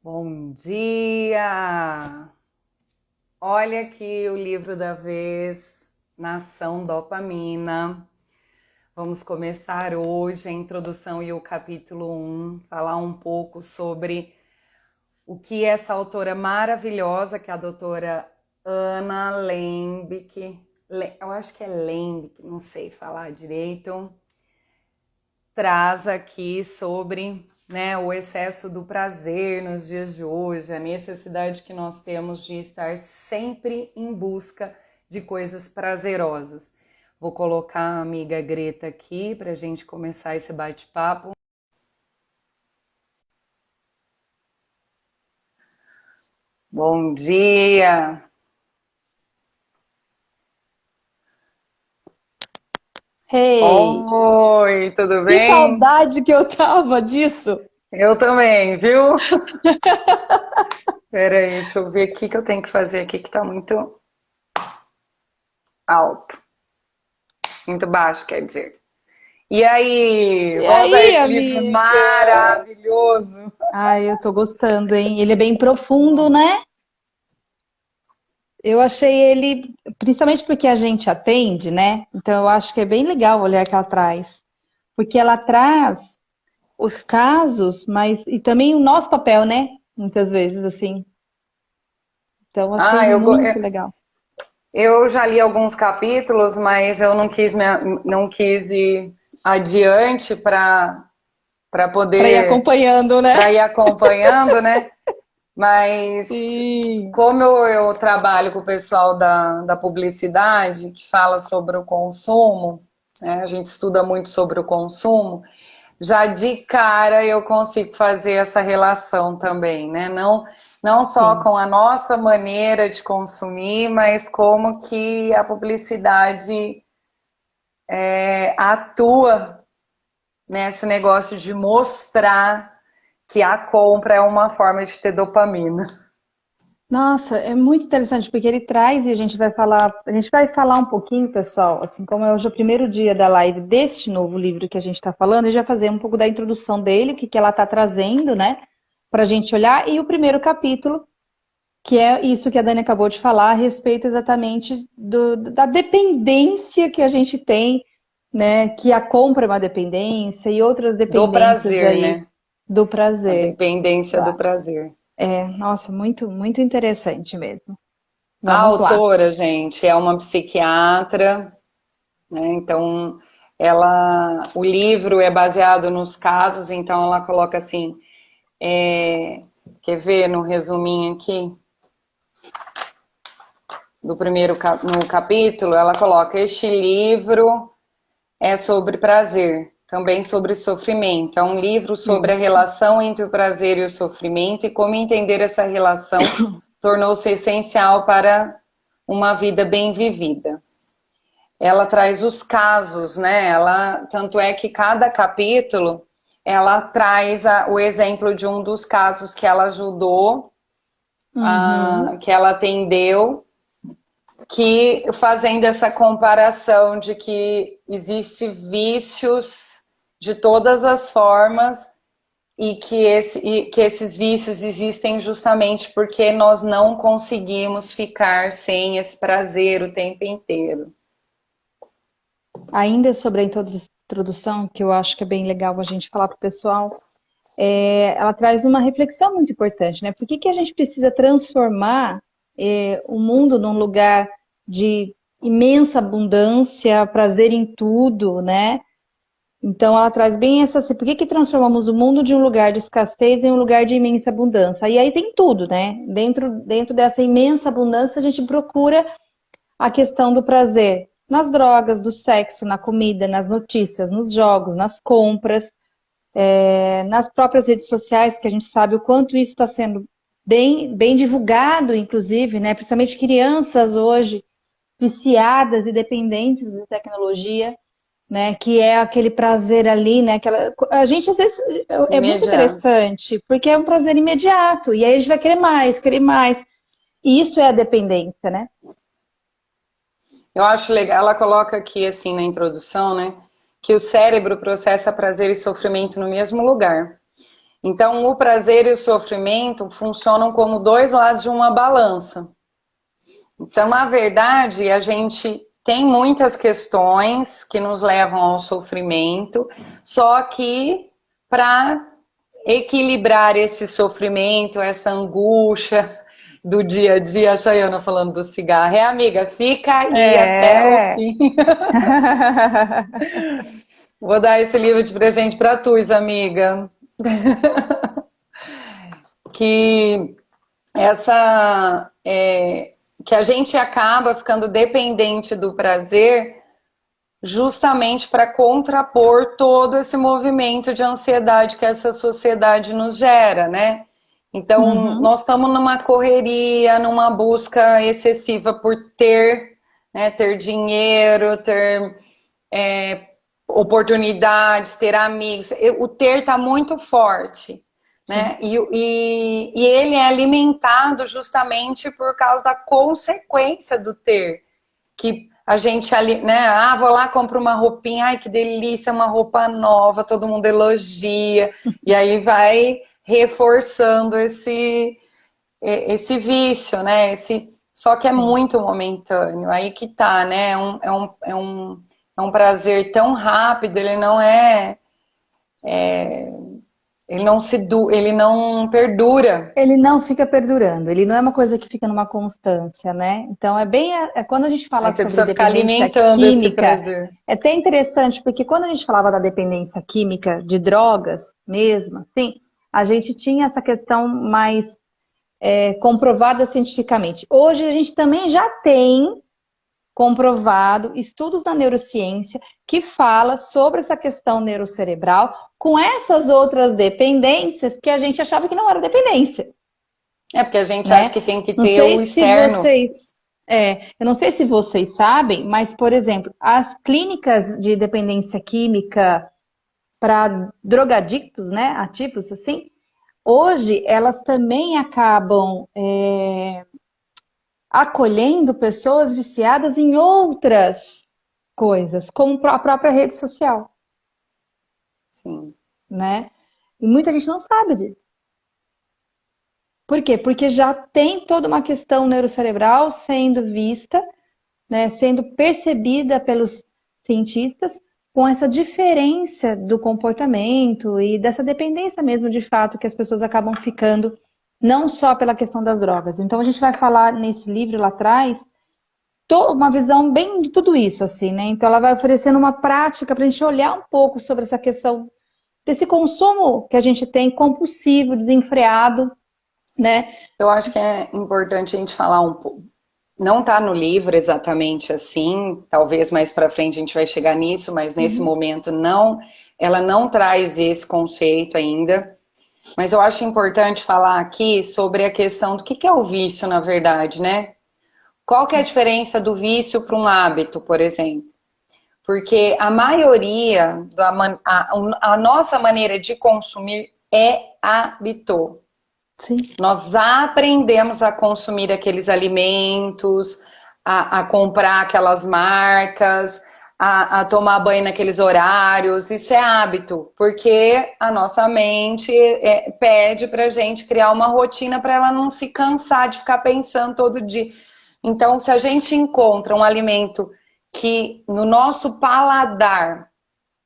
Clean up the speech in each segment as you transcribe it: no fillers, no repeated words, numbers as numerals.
Bom dia! Olha aqui o livro da vez, Nação Dopamina. Vamos começar hoje a introdução e o capítulo 1, falar um pouco sobre o que essa autora maravilhosa, que é a doutora Anna Lembke, eu acho que é Lembke, não sei falar direito, traz aqui sobre, né, o excesso do prazer nos dias de hoje, a necessidade que nós temos de estar sempre em busca de coisas prazerosas. Vou colocar a amiga Greta aqui para a gente começar esse bate-papo. Bom dia! Hey, Oi, tudo que bem? saudade que eu tava disso. Eu também, viu? Peraí, deixa eu ver o que eu tenho que fazer aqui que tá muito alto, muito baixo, quer dizer. E aí, E vamos a aí, esse livro amiga? maravilhoso. Ai, eu tô gostando, hein? Ele é bem profundo, né? Eu achei ele, principalmente porque a gente atende, né? Então eu acho que é bem legal o olhar que ela traz. Porque ela traz os casos, mas e também o nosso papel, né? Muitas vezes, assim. Então eu achei Ah, muito legal. eu já li alguns capítulos, mas eu não quis ir adiante para Para ir poder acompanhando, né? para ir acompanhando, né? Mas Sim, como eu trabalho com o pessoal da publicidade, que fala sobre o consumo, né? A gente estuda muito sobre o consumo. Já de cara eu consigo fazer essa relação também, né? Não só sim. com a nossa maneira de consumir, mas como que a publicidade atua nesse negócio de mostrar que a compra é uma forma de ter dopamina. Nossa, é muito interessante porque ele traz e a gente vai falar um pouquinho, pessoal, assim como é hoje é o primeiro dia da live deste novo livro que a gente está falando, e já fazer um pouco da introdução dele, o que que ela está trazendo, né, para a gente olhar, e o primeiro capítulo, que é isso que a Dani acabou de falar, a respeito exatamente da dependência que a gente tem, né, que a compra é uma dependência e outras Do dependências prazer, aí né? do A prazer. dependência do prazer. Nossa, muito interessante mesmo. A Vamos lá. autora, gente, é uma psiquiatra, né? Então, o livro é baseado nos casos, então ela coloca assim, quer ver no resuminho aqui do no capítulo, ela coloca: este livro é sobre prazer, também sobre sofrimento. É um livro sobre a Isso. relação entre o prazer e o sofrimento e como entender essa relação tornou-se essencial para uma vida bem vivida. Ela traz os casos, né? Tanto é que cada capítulo ela traz o exemplo de um dos casos que ela ajudou, Uhum. que ela atendeu, que fazendo essa comparação de que existe vícios de todas as formas e que esses vícios existem justamente porque nós não conseguimos ficar sem esse prazer o tempo inteiro. Ainda sobre a introdução, que eu acho que é bem legal a gente falar para o pessoal, ela traz uma reflexão muito importante, né? Por que que a gente precisa transformar o mundo num lugar de imensa abundância, prazer em tudo, né? Então ela traz bem essa assim, por que que transformamos o mundo de um lugar de escassez em um lugar de imensa abundância? E aí tem tudo, né? Dentro dessa imensa abundância a gente procura a questão do prazer nas drogas, do sexo, na comida, nas notícias, nos jogos, nas compras, nas próprias redes sociais, que a gente sabe o quanto isso está sendo bem divulgado, inclusive, né? Principalmente crianças hoje viciadas e dependentes de tecnologia, né? Que é aquele prazer ali, né? A gente às vezes é muito Imediato. interessante, porque é um prazer imediato, e aí a gente vai querer mais, querer mais. E isso é a dependência, né? Eu acho legal, ela coloca aqui assim na introdução, né, que o cérebro processa prazer e sofrimento no mesmo lugar. Então, o prazer e o sofrimento funcionam como dois lados de uma balança. Então, na verdade, a gente tem muitas questões que nos levam ao sofrimento, só que para equilibrar esse sofrimento, essa angústia do dia a dia, a Chayana falando do cigarro, amiga, fica aí até o É. fim. Vou dar esse livro de presente para tu, amiga. Que que a gente acaba ficando dependente do prazer justamente para contrapor todo esse movimento de ansiedade que essa sociedade nos gera, né? Então, nós estamos numa correria, numa busca excessiva por ter, né, ter dinheiro, ter oportunidades, ter amigos. O ter está muito forte, né? E ele é alimentado justamente por causa da consequência do ter. Que a gente ali, né? Ah, vou lá, compro uma roupinha, ai que delícia, uma roupa nova, todo mundo elogia. E aí vai reforçando esse vício, né? Só que é muito momentâneo, aí que tá, né? É um prazer tão rápido, ele não perdura. Ele não fica perdurando, ele não é uma coisa que fica numa constância, né? Então quando a gente fala Aí você sobre precisa ficar dependência alimentando esse química, prazer. é até interessante, porque quando a gente falava da dependência química de drogas mesmo, assim, a gente tinha essa questão mais comprovada cientificamente. Hoje a gente também já tem comprovado estudos da neurociência que fala sobre essa questão neurocerebral com essas outras dependências que a gente achava que não era dependência. É porque a gente Né? acha que tem que Não ter sei o se externo. eu não sei se vocês sabem, mas, por exemplo, as clínicas de dependência química para drogadictos, né, ativos, assim, hoje elas também acabam acolhendo pessoas viciadas em outras coisas, como a própria rede social, Sim. né? E muita gente não sabe disso. Por quê? Porque já tem toda uma questão neurocerebral sendo vista, né, sendo percebida pelos cientistas com essa diferença do comportamento e dessa dependência mesmo de fato que as pessoas acabam ficando, não só pela questão das drogas. Então a gente vai falar nesse livro lá atrás uma visão bem de tudo isso, assim, né? Então ela vai oferecendo uma prática para a gente olhar um pouco sobre essa questão desse consumo que a gente tem compulsivo, desenfreado, né? Eu acho que é importante a gente falar um pouco. Não está no livro exatamente assim, talvez mais para frente a gente vai chegar nisso, mas nesse momento não, ela não traz esse conceito ainda. Mas eu acho importante falar aqui sobre a questão do que é o vício, na verdade, né? Qual que é a diferença do vício para um hábito, por exemplo? Porque a maioria, a nossa maneira de consumir é hábito. Sim. Nós aprendemos a consumir aqueles alimentos, a comprar aquelas marcas, a tomar banho naqueles horários. Isso é hábito, porque a nossa mente pede pra gente criar uma rotina para ela não se cansar de ficar pensando todo dia. Então, se a gente encontra um alimento que no nosso paladar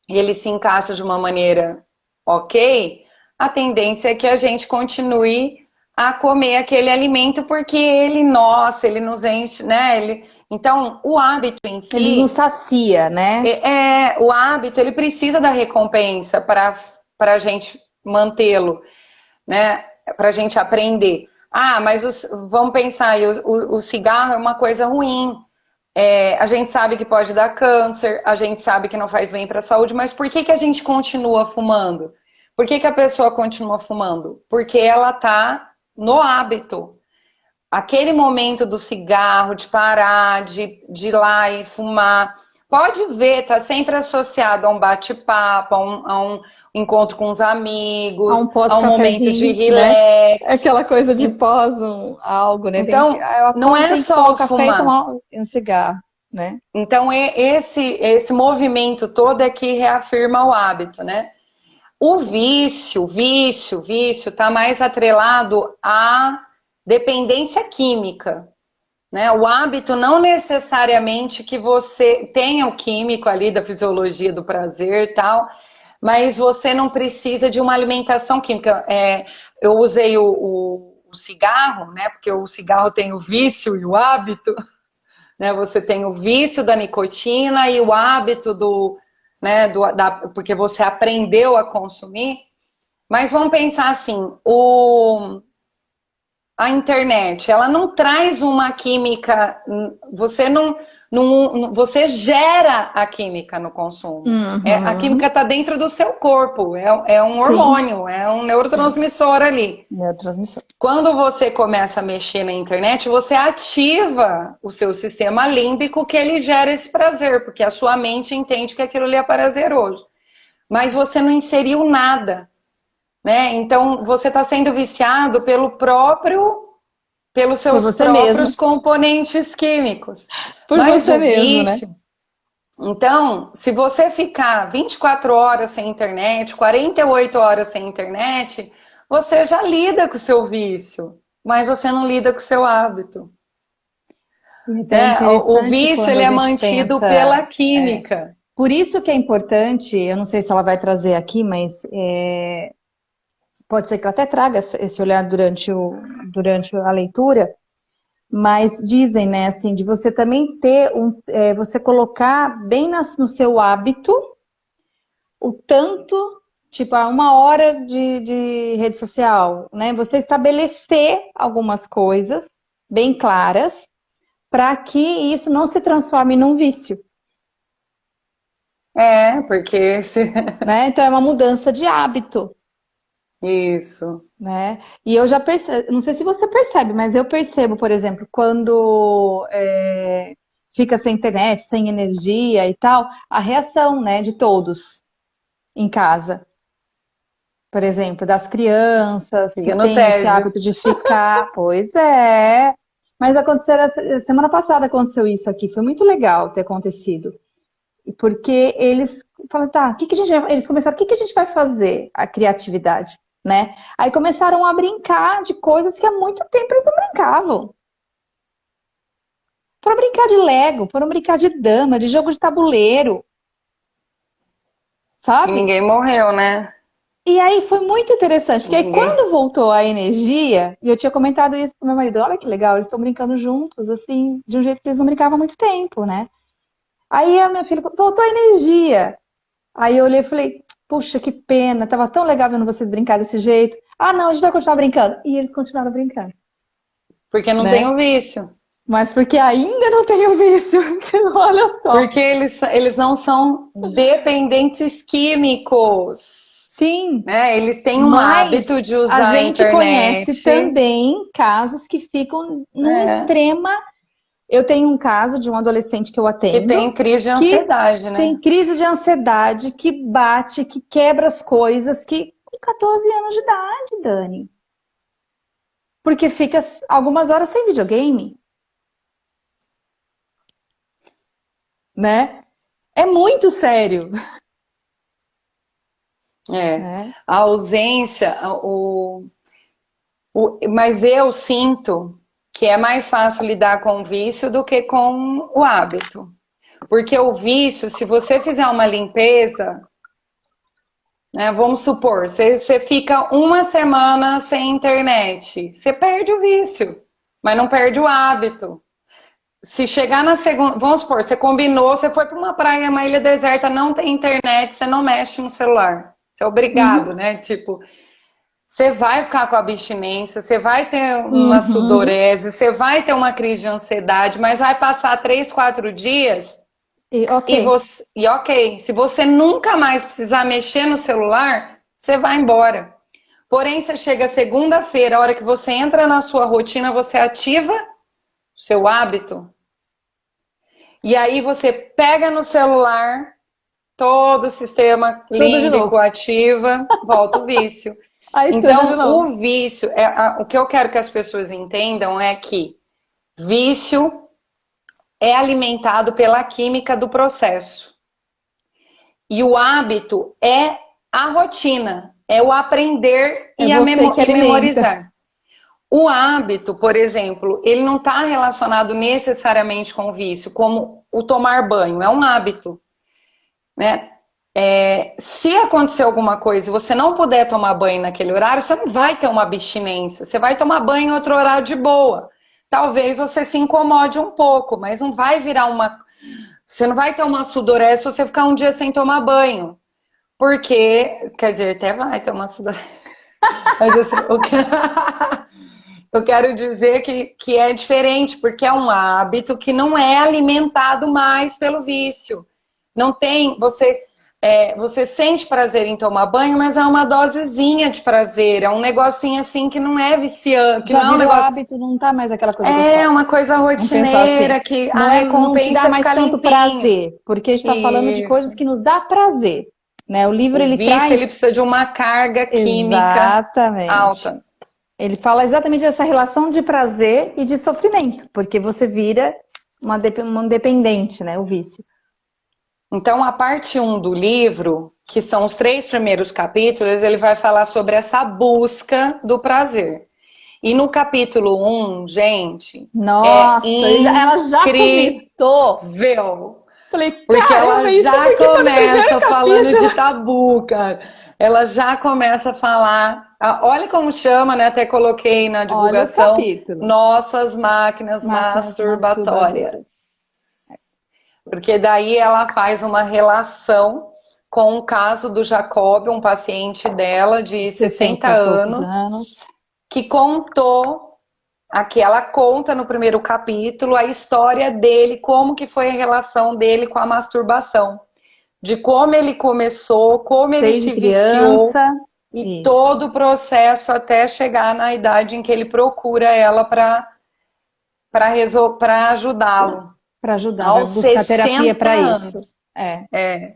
ele se encaixa de uma maneira ok, a tendência é que a gente continue a comer aquele alimento porque ele nos enche, né? Então, o hábito em si... Ele nos sacia, né? O hábito, ele precisa da recompensa para a gente mantê-lo, né? Para a gente aprender. Ah, mas vamos pensar aí, o cigarro é uma coisa ruim. A gente sabe que pode dar câncer, a gente sabe que não faz bem para a saúde, mas por que a gente continua fumando? Por que a pessoa continua fumando? Porque ela está no hábito. Aquele momento do cigarro, de parar, de ir lá e fumar. Pode ver, tá sempre associado a um bate-papo, a um encontro com os amigos, a um momento de relax. Né? Aquela coisa de pós algo, né? Então, não é só tomar um café fumar. E tomar um cigarro, né? Então, esse movimento todo é que reafirma o hábito, né? O vício está mais atrelado à dependência química, né? O hábito não necessariamente que você tenha o químico ali da fisiologia do prazer e tal, mas você não precisa de uma alimentação química. Eu usei o cigarro, né? Porque o cigarro tem o vício e o hábito, né? Você tem o vício da nicotina e o hábito né, porque você aprendeu a consumir. Mas vamos pensar assim, a internet, ela não traz uma química, você gera a química no consumo. A química Uhum. está dentro do seu corpo, é um Sim, hormônio, é um sim. neurotransmissor ali. Neurotransmissor. Quando você começa a mexer na internet, você ativa o seu sistema límbico que ele gera esse prazer, porque a sua mente entende que aquilo ali é prazeroso. Mas você não inseriu nada, né? Então você está sendo viciado pelos Por seus você mesmo. próprios componentes químicos. Por Mas você o mesmo, né? vício, então, se você ficar 24 horas sem internet, 48 horas sem internet, você já lida com o seu vício, mas você não lida com o seu hábito. E até é Né? O interessante vício quando ele a é gente mantido pensa. pela química. Por isso que é importante, eu não sei se ela vai trazer aqui, mas pode ser que ela até traga esse olhar durante a leitura, mas dizem, né, assim, de você também ter você colocar bem no seu hábito o tanto, tipo, a 1 hora de rede social, né? Você estabelecer algumas coisas bem claras para que isso não se transforme num vício, Porque esse... né? Então é uma mudança de hábito. Isso. Né? E eu já percebo, não sei se você percebe, mas eu percebo, por exemplo, quando fica sem internet, sem energia e tal, a reação, né, de todos em casa. Por exemplo, das crianças que Fica no têm esse tédio. hábito de ficar, pois é. Mas aconteceu, semana passada aconteceu isso aqui, foi muito legal ter acontecido. Porque eles falaram, tá, eles começaram, o que a gente vai fazer? A criatividade, né? Aí começaram a brincar de coisas que há muito tempo eles não brincavam. Foram brincar de Lego, foram brincar de dama, de jogo de tabuleiro, E sabe? ninguém morreu, né? E aí foi muito interessante, porque aí Ninguém. quando voltou a energia, e eu tinha comentado isso pro meu marido, olha que legal, eles estão brincando juntos, assim, de um jeito que eles não brincavam há muito tempo, né? Aí a minha filha falou, voltou a energia. Aí eu olhei e falei, puxa, que pena, tava tão legal vendo vocês brincar desse jeito. Ah, não, a gente vai continuar brincando. E eles continuaram brincando, Porque não tem né? o vício. Mas porque ainda não tem o vício, que olha só. Porque eles não são dependentes químicos. Sim, Né? Eles têm um mas hábito de a usar a gente conhece internet. também casos que ficam num É, extrema. Eu tenho um caso de um adolescente que eu que atendo tem crise de que ansiedade, tem né? crise de ansiedade, que bate, que quebra as coisas, que com 14 anos de idade, Dani. Porque fica algumas horas sem videogame, né? É muito sério, É. né? A ausência, mas eu sinto que é mais fácil lidar com o vício do que com o hábito. Porque o vício, se você fizer uma limpeza, né, vamos supor, você fica uma semana sem internet, você perde o vício, mas não perde o hábito. Se chegar na segunda, vamos supor, você combinou, você foi para uma praia, uma ilha deserta, não tem internet, você não mexe no celular. Você é obrigado, Uhum. né? Tipo, você vai ficar com abstinência, você vai ter uma Uhum. sudorese, você vai ter uma crise de ansiedade, mas vai passar 3, 4 dias Ok, e ok, se você nunca mais precisar mexer no celular, você vai embora. Porém, você chega segunda-feira, a hora que você entra na sua rotina, você ativa o seu hábito, e aí você pega no celular, todo o sistema tudo de límbico novo. ativa, volta o vício. Aí tudo de Então, novo. o vício, o que eu quero que as pessoas entendam é que vício é alimentado pela química do processo. E o hábito é a rotina, é o aprender É e, você que e alimenta. memorizar. O hábito, por exemplo, ele não está relacionado necessariamente com o vício, como o tomar banho, é um hábito, né? Se acontecer alguma coisa e você não puder tomar banho naquele horário, você não vai ter uma abstinência, você vai tomar banho em outro horário de boa. Talvez você se incomode um pouco, mas não vai virar uma. Você não vai ter uma sudorese se você ficar um dia sem tomar banho. Porque, quer dizer, até vai ter uma sudorese. Mas assim, eu quero dizer que é diferente, porque é um hábito que não é alimentado mais pelo vício. Não tem, você sente prazer em tomar banho, mas é uma dosezinha de prazer, é um negocinho assim que não é viciante, que Já não é um virou negócio. hábito, não tá mais aquela coisa É gostosa. uma coisa Vamos pensar assim. rotineira que a Não te dá recompensa é mais ficar tanto limpinho. prazer, porque a gente está falando de coisas Isso. que nos dá prazer, né? O livro O ele vício, ele traz precisa de uma carga química exatamente. alta. Ele fala exatamente dessa relação de prazer e de sofrimento, porque você vira uma dependente, né? O vício. Então, a parte um do livro, que são os 3 primeiros capítulos, ele vai falar sobre essa busca do prazer. E no capítulo um, gente, é Nossa, ela já incrível. começou. Falei, Porque ela caramba, isso já porque tá no primeiro começa falando capítulo. de tabu, cara. Ela já começa a falar. Olha como chama, né? Até coloquei na Olha o divulgação. capítulo. Nossas máquinas Máquinas masturbatórias. masturbadoras. Porque daí ela faz uma relação com o caso do Jacob, um paciente dela de 60 60 e poucos anos, anos. que contou, aqui ela conta no primeiro capítulo, a história dele, como que foi a relação dele com a masturbação. De como ele começou, como ele Desde se viciou criança. e Isso. todo o processo até chegar na idade em que ele procura ela para ajudá-lo. Para ajudar, vai Aos buscar terapia 60 para isso. anos. É.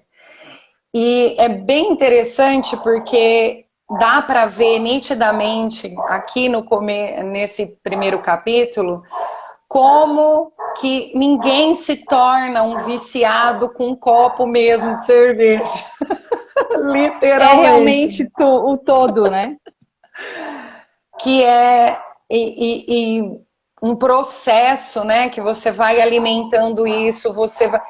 E é bem interessante porque dá para ver nitidamente aqui nesse primeiro capítulo como que ninguém se torna um viciado com um copo mesmo de cerveja. É Literalmente. realmente o todo, né? Que é um processo, né? Que você vai alimentando isso, você vai.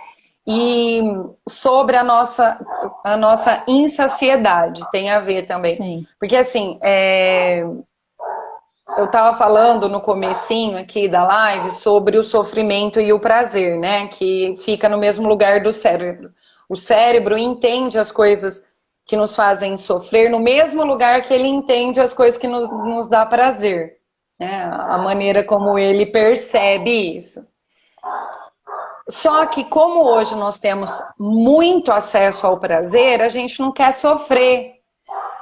E sobre a nossa insaciedade tem a ver também. Sim. Porque assim, eu estava falando no comecinho aqui da live sobre o sofrimento e o prazer, né? Que fica no mesmo lugar do cérebro. O cérebro entende as coisas que nos fazem sofrer no mesmo lugar que ele entende as coisas que nos dá prazer, né? A maneira como ele percebe isso. Só que como hoje nós temos muito acesso ao prazer, a gente não quer sofrer.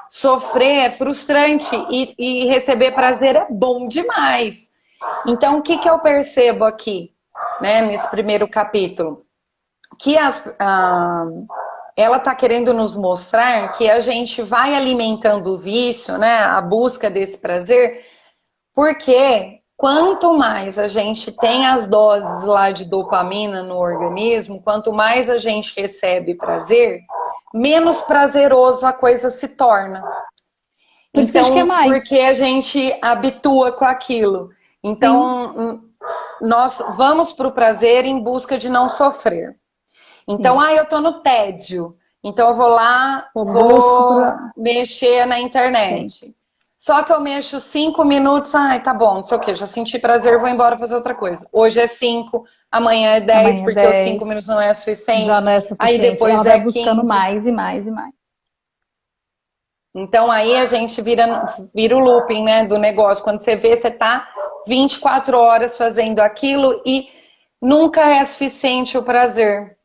Sofrer é frustrante e receber prazer é bom demais. Então, o que eu percebo aqui, né, nesse primeiro capítulo? Que ela está querendo nos mostrar que a gente vai alimentando o vício, né, a busca desse prazer, porque quanto mais a gente tem as doses lá de dopamina no organismo, quanto mais a gente recebe prazer, menos prazeroso a coisa se torna. Por isso que a gente quer Então, mais. porque a gente habitua com aquilo. Sim. Então, nós vamos para o prazer em busca de não sofrer. Então, Isso. eu tô no tédio. Então, eu vou lá, Eu busco vou mexer na Sim. internet. Só que eu mexo 5 minutos, ai, tá bom, não sei o quê, já senti prazer, vou embora fazer outra coisa. Hoje é 5, amanhã é 10, Amanhã é porque os 5 10. minutos não é Já suficiente. não é Aí suficiente. Ela depois vai é buscando 15. mais e mais e mais. Então aí a gente vira o looping, né, do negócio. Quando você vê, você tá 24 horas fazendo aquilo e nunca é suficiente o prazer.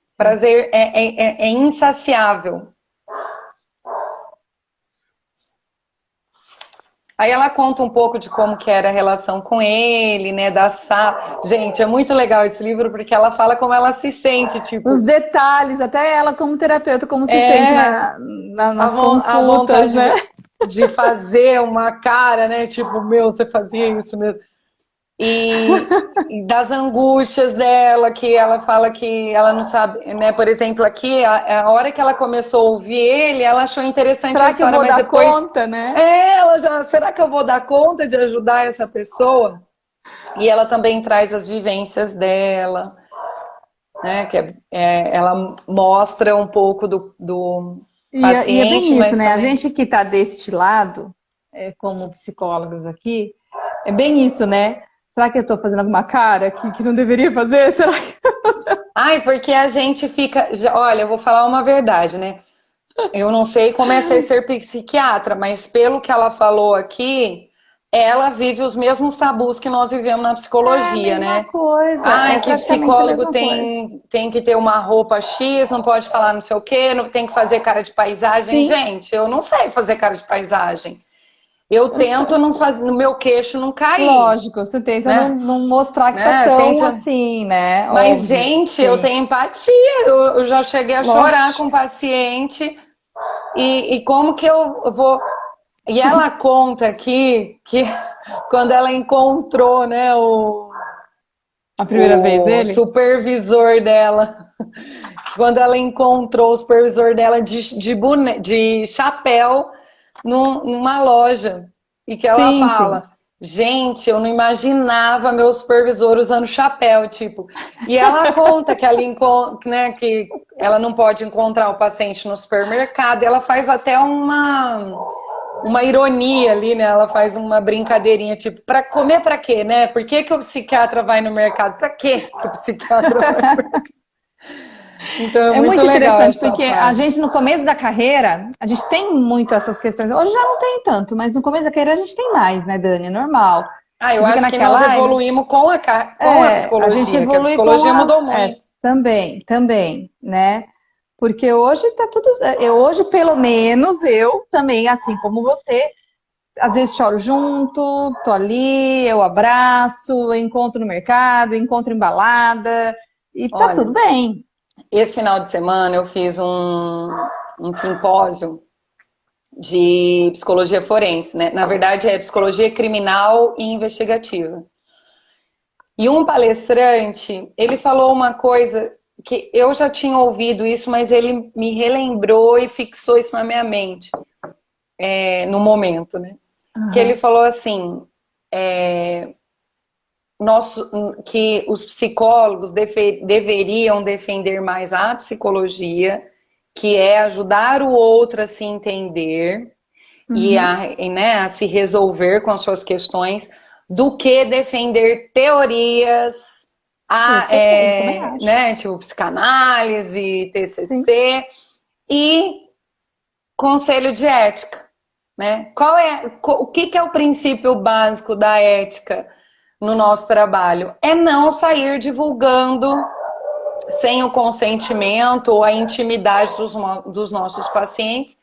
Sim. Prazer é insaciável. Aí ela conta um pouco de como que era a relação com ele, né, da sala. Gente, é muito legal esse livro porque ela fala como ela se sente, Os tipo, detalhes, até ela como terapeuta, como se sente é nas a consultas, vontade né? de fazer uma cara, né, tipo, meu, você fazia isso mesmo. e das angústias dela, que ela fala que ela não sabe, né? Por exemplo, aqui, a hora que ela começou a ouvir ele, ela achou interessante a Será que eu história, vou mas dar depois, conta, né? ela já, será que eu vou dar conta de ajudar essa pessoa? E ela também traz as vivências dela, né? Ela mostra um pouco do E é paciente, bem isso, mas né? A também. gente que está deste lado, como psicólogos aqui, é bem isso, né? Será que eu estou fazendo alguma cara que não deveria fazer? Será que... Ai, porque a gente fica. Olha, eu vou falar uma verdade, né? Eu não sei como é ser psiquiatra, mas pelo que ela falou aqui, ela vive os mesmos tabus que nós vivemos na É a psicologia, mesma né? coisa, Ah, é que praticamente a psicólogo mesma coisa. tem que ter uma roupa X, não pode falar não sei o quê, não tem que fazer cara de paisagem. Sim, Gente, eu não sei fazer cara de paisagem. Eu tento não fazer, no meu queixo não cair, lógico, você tenta não, né? não mostrar que tá Né? Eu tão tento. assim, né? Mas, Óbvio, gente, eu sim. tenho empatia. Eu já cheguei a chorar com o Lógico. paciente. E como que eu vou. E ela conta aqui que quando ela encontrou, né, A primeira vez o dele? supervisor dela, quando ela encontrou o supervisor dela de chapéu numa loja, e que ela Sim, sim. fala, gente, eu não imaginava meu supervisor usando chapéu, tipo. E ela conta que né, que ela não pode encontrar o paciente no supermercado, e ela faz até uma ironia ali, né? Ela faz uma brincadeirinha, tipo, para comer para quê, né? Por que que o psiquiatra vai no mercado? Para quê que o psiquiatra vai no mercado? Então é É muito muito legal interessante essa porque a parte. gente no começo da carreira, a gente tem muito essas questões. Hoje já não tem tanto, mas no começo da carreira a gente tem mais, né, Dani? É normal. Ah, eu Você fica acho que nós naquela, evoluímos com a a gente psicologia, que a evolui com psicologia mudou muito. também, né? Porque hoje tá tudo, hoje pelo menos eu também, assim como você, às vezes choro junto, tô ali, eu abraço, eu encontro no mercado, encontro em balada, e tá tudo Olha, bem. esse final de semana eu fiz um simpósio de psicologia forense, né? Na verdade é psicologia criminal e investigativa. E um palestrante, ele falou uma coisa que eu já tinha ouvido isso, mas ele me relembrou e fixou isso na minha mente, no momento, né? Que ele Aham. falou assim, que os psicólogos deveriam defender mais a psicologia, que é ajudar o outro a se entender Uhum. né, a se resolver com as suas questões, do que defender teorias, Eu também acho. né, tipo psicanálise, Sim. TCC e conselho de ética, né? O que é o princípio básico da ética no nosso trabalho? É não sair divulgando sem o consentimento ou a intimidade dos nossos pacientes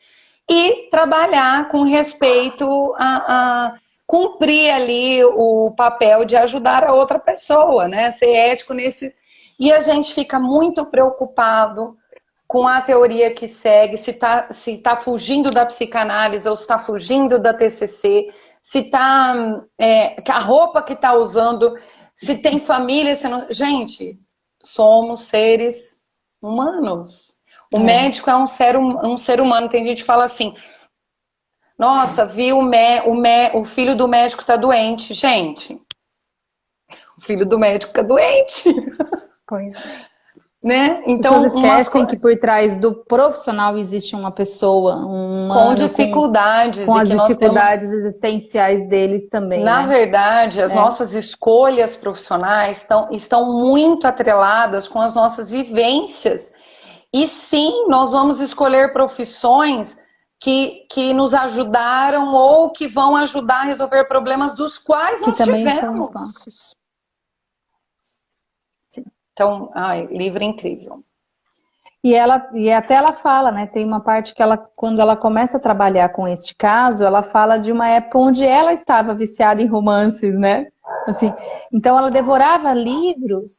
e trabalhar com respeito a cumprir ali o papel de ajudar a outra pessoa, né? Ser ético nesses. E a gente fica muito preocupado com a teoria que segue, se está fugindo da psicanálise ou se está fugindo da TCC, se está a roupa que está usando, se tem família, se não... Gente, somos seres humanos. O É. médico é um ser humano. Tem gente que fala assim, nossa, viu o filho do médico tá doente. Gente, o filho do médico tá doente, Pois é. né? As pessoas Então, esquecem que por trás do profissional existe uma pessoa, um com humano dificuldades com e as que nós temos, dificuldades existenciais dele também, na né? verdade, as É. nossas escolhas profissionais estão muito atreladas com as nossas vivências. E sim, nós vamos escolher profissões que nos ajudaram ou que vão ajudar a resolver problemas dos quais Que nós também são os tivemos. nossos. Sim. Então, ai, livro incrível. E até ela fala, né? Tem uma parte que ela, quando ela começa a trabalhar com este caso, ela fala de uma época onde ela estava viciada em romances, né? Assim, então ela devorava livros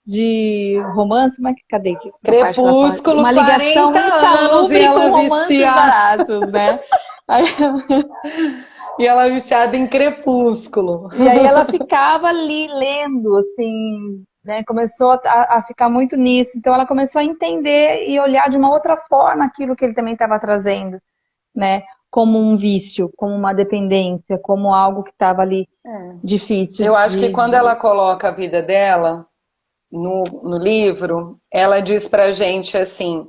de romance, mas cadê a parte que ela fala? Crepúsculo, Uma ligação 40 anos e insalubre com ela romances viciar. baratos, né? Aí, E ela é viciada em Crepúsculo. E aí ela ficava ali lendo, assim, né? Começou a ficar muito nisso. Então ela começou a entender e olhar de uma outra forma aquilo que ele também estava trazendo, né? Como um vício, como uma dependência, como algo que estava ali difícil Eu acho que de, quando ela coloca a vida dela no livro, ela diz pra gente assim: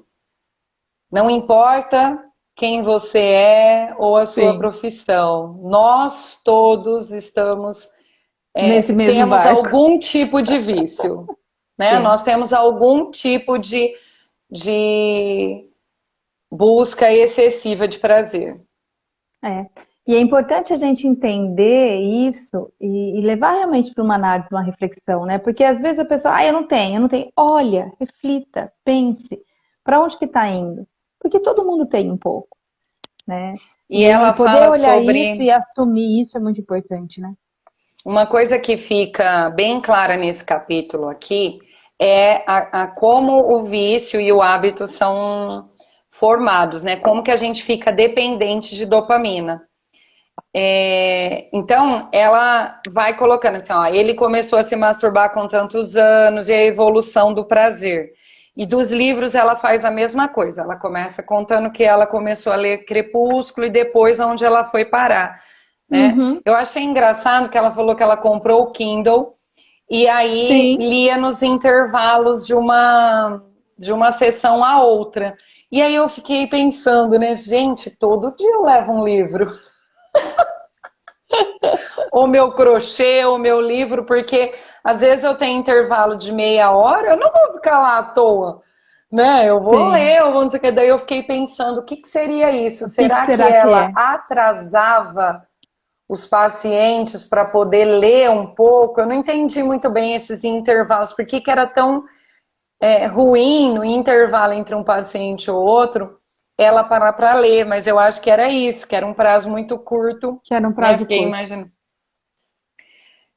não importa quem você é ou a sua Sim, profissão, nós todos estamos, nesse mesmo temos barco. algum tipo de vício, né? Sim. Nós temos algum tipo de busca excessiva de prazer. É. E é importante a gente entender isso e levar realmente para uma análise, uma reflexão, né? Porque às vezes a pessoa, eu não tenho, eu não tenho. Olha, reflita, pense, para onde que está indo? Porque todo mundo tem um pouco, né? E E ela poder fala olhar isso sobre e assumir isso é muito importante, né? uma coisa que fica bem clara nesse capítulo aqui é a como o vício e o hábito são formados, né? Como que a gente fica dependente de dopamina. Então, ela vai colocando assim, ó, ele começou a se masturbar com tantos anos e a evolução do prazer. E dos livros ela faz a mesma coisa. Ela começa contando que ela começou a ler Crepúsculo e depois onde ela foi parar, né? Uhum. Eu achei engraçado que ela falou que ela comprou o Kindle e aí Sim. lia nos intervalos de uma sessão a outra. E aí eu fiquei pensando, né, gente, todo dia eu levo um livro. O meu crochê, o meu livro, porque às vezes eu tenho intervalo de meia hora, eu não vou ficar lá à toa, né? Eu vou Sim. ler, eu vou não sei o que. Daí eu fiquei pensando, o que que seria isso? O que Será que será que ela é? atrasava os pacientes para poder ler um pouco? Eu não entendi muito bem esses intervalos, por que que era tão ruim no intervalo entre um paciente ou outro ela parar para ler, mas eu acho que era isso, que era um prazo muito curto, Que era um né? prazo Fiquei curto. imaginando.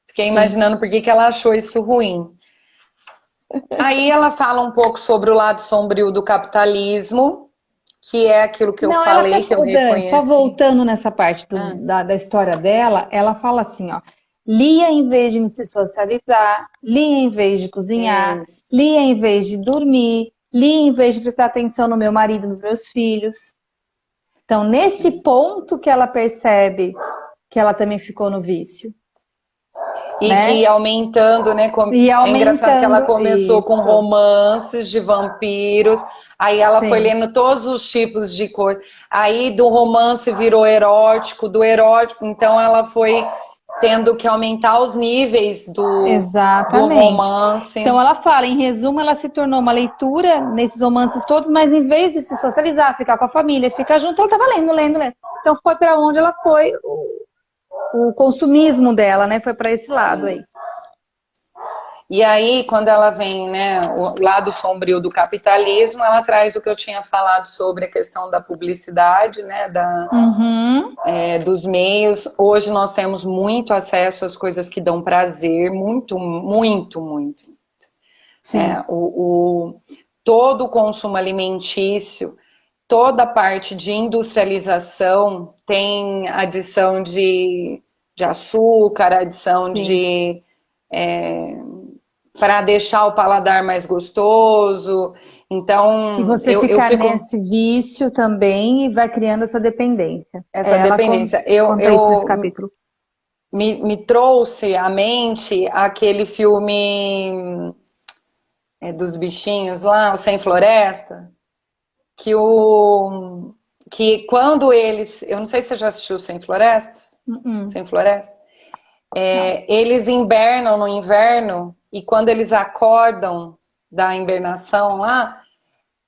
Fiquei Sim. imaginando por que que ela achou isso ruim. Aí ela fala um pouco sobre o lado sombrio do capitalismo, que é aquilo que eu Não, ela até falei, que eu fala, Dani, só reconheci. voltando nessa parte Ah, da história dela, ela fala assim, ó, lia em vez de se socializar, lia em vez de é cozinhar, isso. lia em vez de dormir, lia em vez de prestar atenção no meu marido, nos meus filhos. Então, nesse ponto que ela percebe que ela também ficou no vício, E que né? ia aumentando, né? E É engraçado que ela aumentando começou com isso. romances de vampiros, aí ela foi Sim, lendo todos os tipos de coisa. Aí do romance virou erótico, do erótico, então ela foi tendo que aumentar os níveis do exatamente. romance. Então ela fala, em resumo, ela se tornou uma leitura nesses romances todos, mas em vez de se socializar, ficar com a família, ficar junto, ela estava lendo, lendo, lendo. Então foi para onde ela foi, o consumismo dela, né? Foi para esse lado aí. E aí, quando ela vem, né, o lado sombrio do capitalismo, ela traz o que eu tinha falado sobre a questão da publicidade, né, Uhum, dos meios. Hoje nós temos muito acesso às coisas que dão prazer, muito, muito, muito. sim, Todo o consumo alimentício, toda a parte de industrialização tem adição de açúcar, adição sim. de para deixar o paladar mais gostoso. E Então, você eu ficar fico nesse vício também e vai criando essa dependência. essa É, ela dependência. conta isso nesse capítulo. Me trouxe à mente aquele filme dos bichinhos lá, o Sem Floresta, que o que quando eles, eu não sei se você já assistiu Sem Florestas, Uh-uh. Sem Floresta, Não. eles invernam no inverno e quando eles acordam da hibernação lá,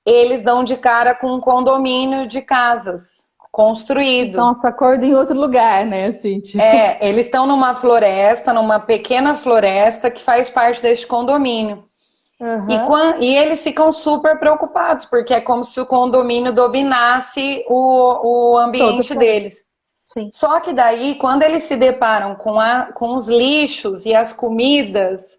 eles dão de cara com um condomínio de casas construído. Nossa, acordo em outro lugar, né? Assim, tipo. Eles estão numa floresta, numa pequena floresta que faz parte deste condomínio. Aham. E eles ficam super preocupados, porque é como se o condomínio dominasse o Todo o ambiente planeta. deles. Sim. Só que daí, quando eles se deparam com os lixos e as comidas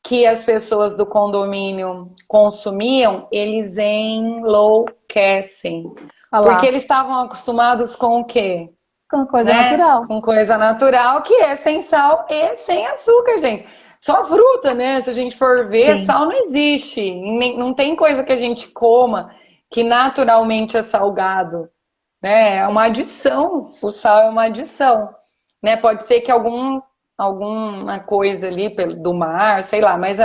que as pessoas do condomínio consumiam, eles enlouquecem. Olha Porque lá. eles estavam acostumados com o quê? com coisa né? natural. Com coisa natural, que é sem sal e sem açúcar, gente. Só fruta, né? Se a gente for ver, Sim. sal não existe. Não tem coisa que a gente coma que naturalmente é salgado, né? É uma adição. O sal é uma adição, né? Pode ser que alguma coisa ali do mar, sei lá, mas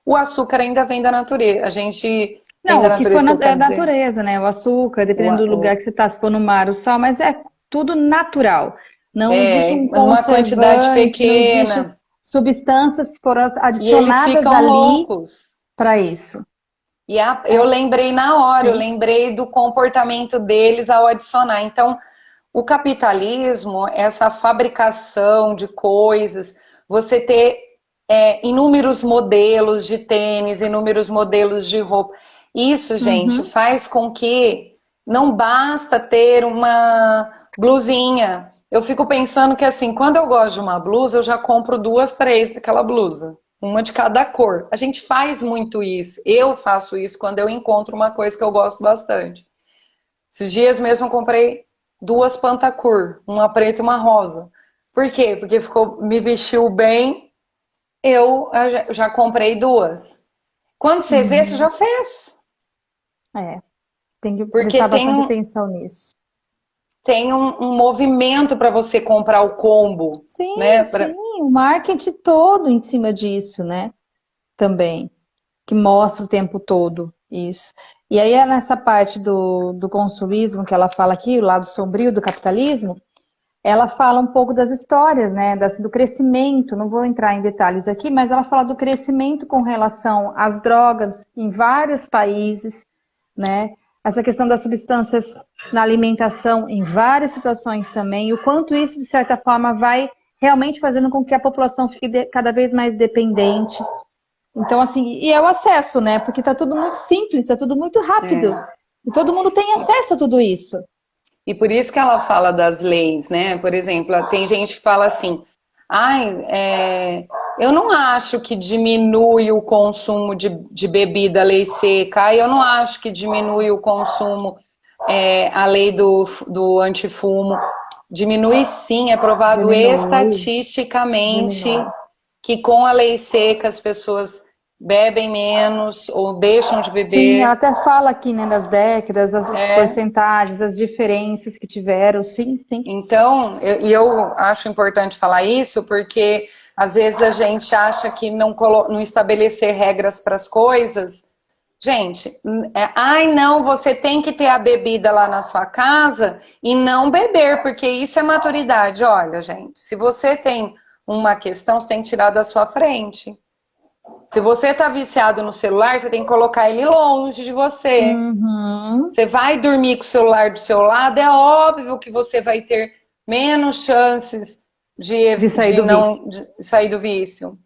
o açúcar ainda vem da natureza. A gente vem Não, da o que for natureza que eu é quero dizer. natureza, né? O açúcar, O, dependendo do lugar o, que você está, se for no mar, o sal, mas é tudo natural. Não existe um numa quantidade conservante, não existe pequena. substâncias que foram E eles adicionadas ficam ali loucos. para isso. Eu lembrei na hora, eu Sim. lembrei do comportamento deles ao adicionar. Então, o capitalismo, essa fabricação de coisas, você ter inúmeros modelos de tênis, inúmeros modelos de roupa, isso, gente, Uhum. faz com que não basta ter uma blusinha. Eu fico pensando que assim, quando eu gosto de uma blusa, eu já compro duas, três daquela blusa. Uma de cada cor. A gente faz muito isso. Eu faço isso quando eu encontro uma coisa que eu gosto bastante. Esses dias mesmo eu comprei duas Pantacur, uma preta e uma rosa. Por quê? Porque me vestiu bem, eu já comprei duas. Quando você vê, você já Uhum. fez. É, tem que Porque prestar bastante atenção nisso. tem um movimento para você comprar o combo, Sim, né? sim, o marketing todo em cima disso, né? Também, que mostra o tempo todo isso. E aí é nessa parte do consumismo que ela fala aqui, o lado sombrio do capitalismo, ela fala um pouco das histórias, né? Do crescimento, não vou entrar em detalhes aqui, mas ela fala do crescimento com relação às drogas em vários países, né? Essa questão das substâncias na alimentação em várias situações também, e o quanto isso, de certa forma, vai realmente fazendo com que a população fique cada vez mais dependente. Então, assim, e é o acesso, né? Porque tá tudo muito simples, tá tudo muito rápido. É. E todo mundo tem acesso a tudo isso. E por isso que ela fala das leis, né? Por exemplo, tem gente que fala assim, ai, eu não acho que diminui o consumo de bebida, lei seca, ai, eu não acho que diminui o consumo, a lei do antifumo. Diminui sim, é provado Diminui, estatisticamente diminui. que com a lei seca as pessoas bebem menos ou deixam de Sim, ela beber. até fala aqui, né, das décadas, as É. porcentagens, as diferenças que tiveram. Sim, sim. Então, eu acho importante falar isso porque às vezes a gente acha que não estabelecer regras para as coisas. Gente, ai não, você tem que ter a bebida lá na sua casa e não beber, porque isso é maturidade. Olha, gente, se você tem uma questão, você tem que tirar da sua frente. Se você está viciado no celular, você tem que colocar ele longe de você. Uhum. Você vai dormir com o celular do seu lado, é óbvio que você vai ter menos chances De sair de do vício. não de sair do vício.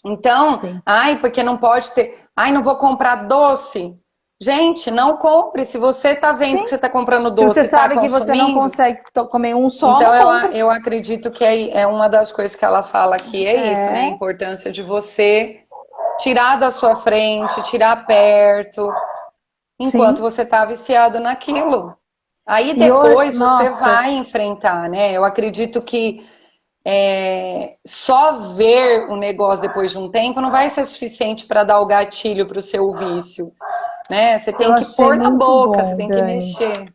Então, Sim. ai, porque não pode ter. Ai, não vou comprar doce. Gente, não compre. Se você está vendo que Sim. você está comprando Se você doce e está sabe que você não consumindo, consegue comer um só, então não compra. eu acredito que é uma das coisas que ela fala aqui, é isso, né? A É, importância de você tirar da sua frente, tirar perto, enquanto sim. você está viciado naquilo. Aí E hoje, depois você nossa, vai enfrentar, né? Eu acredito que só ver o negócio depois de um tempo não vai ser suficiente para dar o gatilho para o seu vício, né? Você eu tem que achei pôr na muito boca, você bom, tem que Dani. mexer.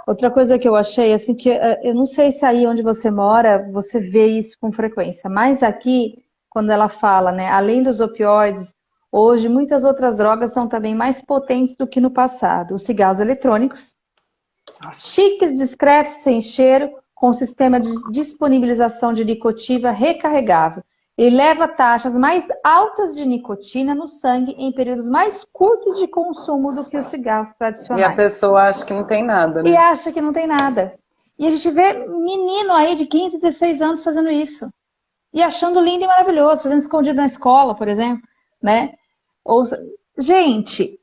Outra coisa que eu achei, assim, que eu não sei se aí onde você mora você vê isso com frequência, mas aqui, quando ela fala, né, além dos opioides, hoje muitas outras drogas são também mais potentes do que no passado. Os cigarros eletrônicos, chiques, discretos, sem cheiro, com sistema de disponibilização de nicotina recarregável. Ele leva taxas mais altas de nicotina no sangue em períodos mais curtos de consumo do que os cigarros E a tradicionais. pessoa acha que não tem nada, E né? acha que não tem nada. E a gente vê menino aí de 15, 16 anos fazendo isso. E achando lindo e maravilhoso, fazendo escondido na escola, por exemplo, né? Ou, gente,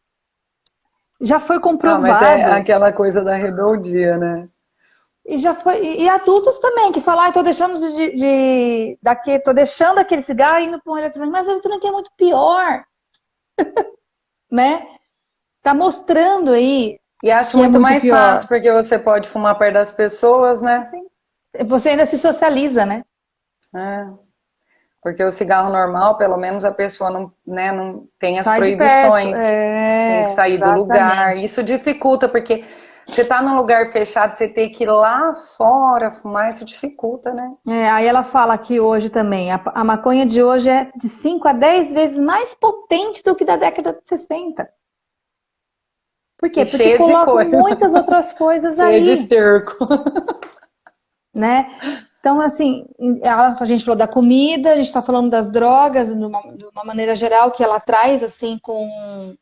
já foi Ah, mas é comprovado. aquela coisa da rebeldia, né? E já foi, e adultos também, que falam, ah, tô deixando tô deixando aquele cigarro e indo para um eletrônico, mas o eletrônico é muito pior, né? Tá mostrando aí. E acho que é muito muito mais pior. fácil, porque você pode fumar perto das pessoas, né? Sim. Você ainda se socializa, né? É, porque o cigarro normal, pelo menos a pessoa não, né, não tem as Sai de perto. proibições, tem que É, sair do lugar. exatamente. Isso dificulta, porque você tá num lugar fechado, você tem que ir lá fora fumar, isso dificulta, né? É, aí ela fala aqui hoje também, a maconha de hoje é de 5 a 10 vezes mais potente do que da década de 60. Por quê? E Porque cheia de coloca coisa, muitas outras coisas cheia de ali, esterco. né? Então, assim, a gente falou da comida, a gente está falando das drogas de uma maneira geral, que ela traz, assim, com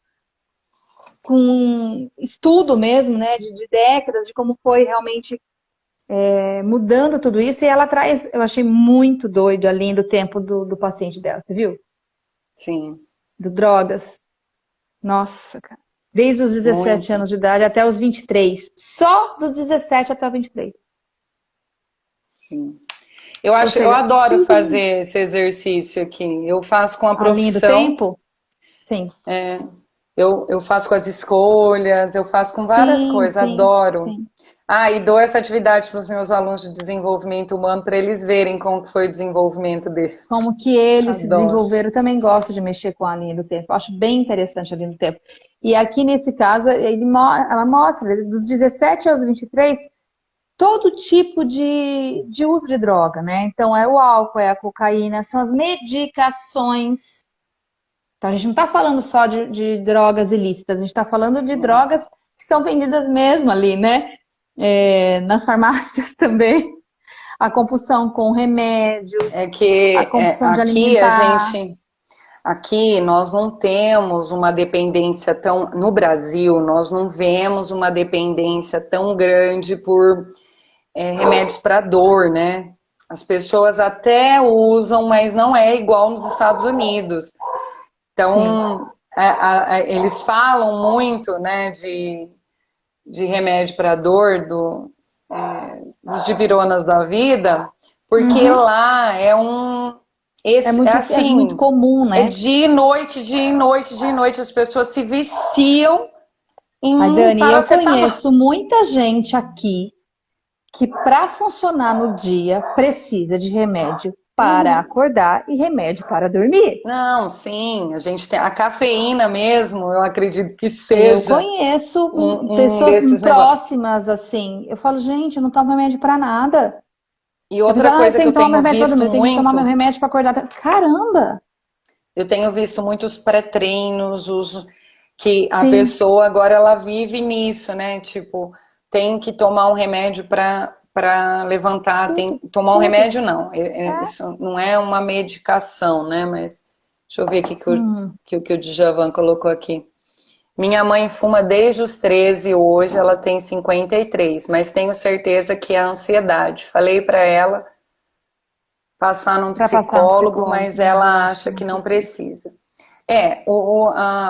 estudo mesmo, né, de décadas, de como foi realmente mudando tudo isso, e ela traz, eu achei muito doido ali do tempo do paciente dela, você viu? Sim, Do drogas. Nossa, cara. Desde os 17 muito. anos de idade até os 23. Só dos 17 até os 23. Sim. Ou Eu seja, adoro tudo fazer esse exercício aqui. Eu faço com a a linha do profissão, tempo? Sim. eu faço com as escolhas, eu faço com várias Sim, coisas, sim, adoro. sim. Ah, e dou essa atividade para os meus alunos de desenvolvimento humano para eles verem como que foi o desenvolvimento dele. Como que eles se Adoro. desenvolveram, eu também gosto de mexer com a linha do tempo. Acho bem interessante a linha do tempo. E aqui nesse caso, ela mostra, dos 17 aos 23, todo tipo de uso de droga, né? Então, é o álcool, é a cocaína, são as medicações. Então, a gente não está falando só de drogas ilícitas, a gente está falando de drogas que são vendidas mesmo ali, né? É, nas farmácias também. A compulsão com remédios, É que a compulsão de aqui alimentar. aqui nós não temos uma dependência tão, no Brasil, nós não vemos uma dependência tão grande por remédios para dor, né? As pessoas até usam, mas não é igual nos Estados Unidos. Sim. Então, eles falam muito, né, de remédio para dor, dos dibironas da vida, porque Uhum. lá é É muito assim, comum, é né? dia e noite, dia e noite, dia e noite, as pessoas se viciam em Ai, um Dani, eu paracetamol. conheço muita gente aqui que para funcionar no dia precisa de remédio para Uhum. acordar e remédio para dormir. Não, sim, a gente tem a cafeína mesmo, eu acredito que Eu seja conheço um pessoas desses negócios. próximas assim. Eu falo, gente, eu não tomo remédio para nada. E A outra pessoa, eu coisa que tenho eu que tomar meu tenho remédio para dormir, visto eu tenho que tomar meu muito, remédio para acordar. Caramba! eu tenho visto muitos pré-treinos, que a Sim. pessoa agora ela vive nisso, né? Tipo, tem que tomar um remédio para levantar, tem Tudo, tomar um tudo. remédio não, É. isso não é uma medicação, né? Mas deixa eu ver aqui Hum. que o Djavan colocou aqui. Minha mãe fuma desde os 13 e hoje ela tem 53, mas tenho certeza que é a ansiedade. Falei para ela passar num Para passar um psicólogo, psicólogo. mas Não, eu ela acho que acha que não não precisa. precisa.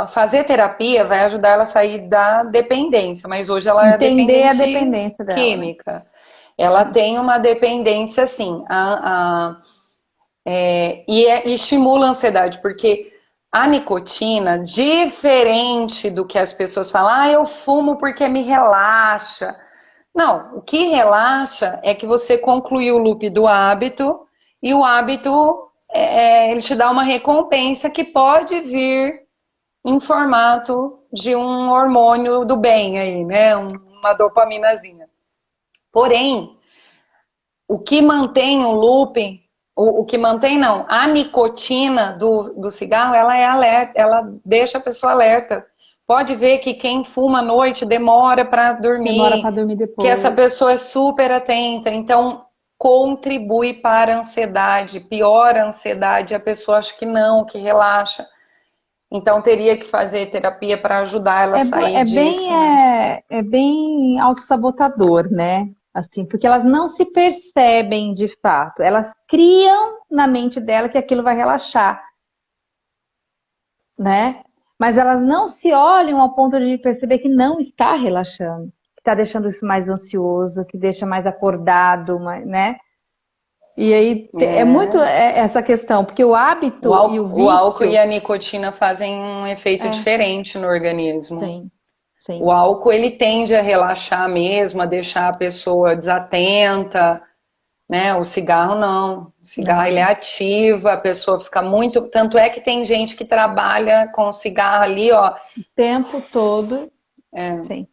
Fazer terapia vai ajudar ela a sair da dependência, mas hoje ela é Entender a dependente dependência dela, né? química. Ela Sim. tem uma dependência, sim, e estimula a ansiedade, porque a nicotina, diferente do que as pessoas falam, ah, eu fumo porque me relaxa. Não, o que relaxa é que você concluiu o loop do hábito e o hábito ele te dá uma recompensa que pode vir em formato de um hormônio do bem aí, né? Uma dopaminazinha. Porém, o que mantém o looping, o que mantém não, a nicotina do cigarro, ela é alerta, ela deixa a pessoa alerta. Pode ver que quem fuma à noite demora para Demora dormir, para dormir que essa depois. pessoa é super atenta, então contribui para a ansiedade, piora a ansiedade, a pessoa acha que não, que relaxa. Então teria que fazer terapia para ajudar ela a sair disso, né? É bem autossabotador, né? Assim, porque elas não se percebem de fato. Elas criam na mente dela que aquilo vai relaxar, né? Mas elas não se olham ao ponto de perceber que não está relaxando, que está deixando isso mais ansioso, que deixa mais acordado, né? E aí é muito É. essa questão, porque o hábito e o O álcool e vício, a nicotina fazem um efeito é, diferente no organismo. sim. O sim. álcool, ele tende a relaxar mesmo, a deixar a pessoa desatenta, né? O cigarro não. O cigarro, ele é Não. ativo, a pessoa fica muito... Tanto é que tem gente que trabalha com cigarro ali, ó, O tempo todo, sim.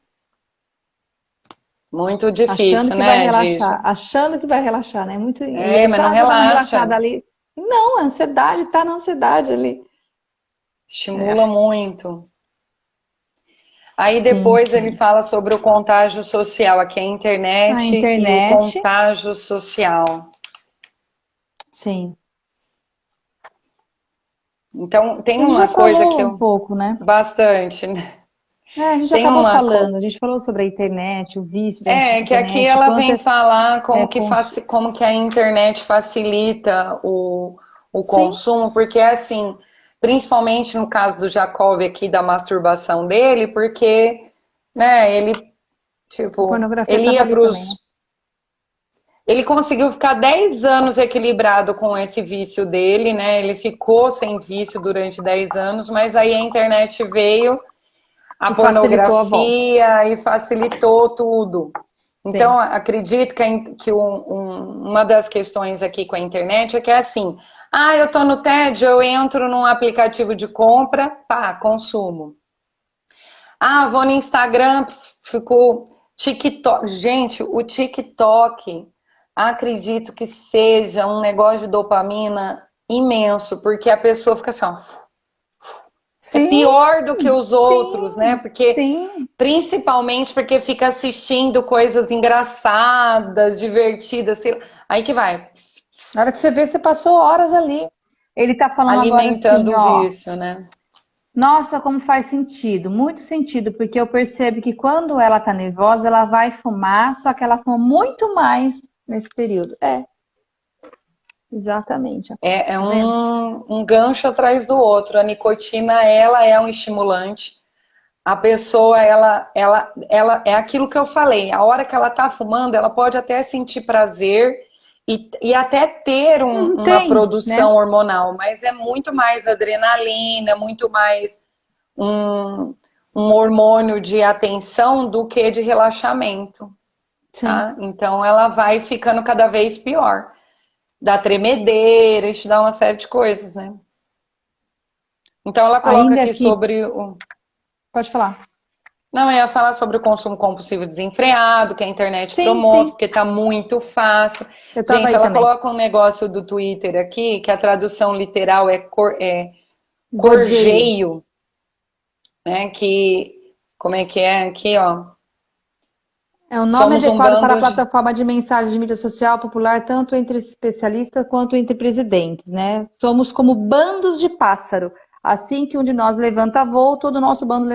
muito Achando difícil, que vai né, Gigi? relaxar, achando que vai relaxar, né? Muito, e É, ele mas não fala, vou dar uma relaxa. relaxada ali. Não, a ansiedade, tá na ansiedade ali. Estimula É, muito. Aí sim, depois ele sim. fala sobre o contágio social, aqui é a A internet e o internet, contágio social. sim. Então, tem A gente já uma coisa que falou um eu... pouco, né? Bastante, né? É, a gente já Tem acabou uma coisa... falando, a gente falou sobre a internet, o vício da É, que aqui internet, ela quanto vem falar é como que, cons... como que a internet facilita o Sim, consumo, porque assim, principalmente no caso do Jacob aqui, da masturbação dele, porque, né, ele, a tipo, pornografia ele estava ia ali também, né? pros... Ele conseguiu ficar 10 anos equilibrado com esse vício dele, né? Ele ficou sem vício durante 10 anos, mas aí a internet veio, a E facilitou a volta. pornografia e facilitou tudo. Então, Sim. acredito que uma das questões aqui com a internet é que é assim, ah, eu tô no tédio, eu entro num aplicativo de compra, pá, consumo. Ah, vou no Instagram, ficou TikTok. Gente, o TikTok, acredito que seja um negócio de dopamina imenso, porque a pessoa fica assim, ó, é Sim, pior do que os outros, né? sim, Porque sim. principalmente porque fica assistindo coisas engraçadas, divertidas, sei lá. Aí que vai, Na hora que você vê, você passou horas ali. Ele tá falando agora alimentando assim, o ó. vício, né? Nossa, como faz sentido, muito sentido, porque eu percebo que quando ela tá nervosa, ela vai fumar, só que ela fuma muito mais nesse período. É, exatamente. É Tá vendo? um gancho atrás do outro. A nicotina, ela é um estimulante. A pessoa, ela é aquilo que eu falei. A hora que ela tá fumando, ela pode até sentir prazer e até ter Não uma tem, né? produção hormonal, mas é muito mais adrenalina, muito mais um, um hormônio de atenção do que de relaxamento, Sim. tá? Então ela vai ficando cada vez pior. Dá tremedeira, isso dá uma série de coisas, né? Então ela coloca Ainda aqui que, sobre o... pode falar. Não, eu ia falar sobre o consumo compulsivo desenfreado, que a internet Sim, promove, sim, porque tá muito fácil. eu tava Gente, aí ela também. coloca um negócio do Twitter aqui, que a tradução literal é Gojeio. corjeio, né? Que, como é que é aqui, ó? É um nome Somos um adequado para a bando de... plataforma de mensagem de mídia social popular, tanto entre especialistas quanto entre presidentes, né? Somos como bandos de pássaro. Assim que um de nós levanta voo, todo o nosso bando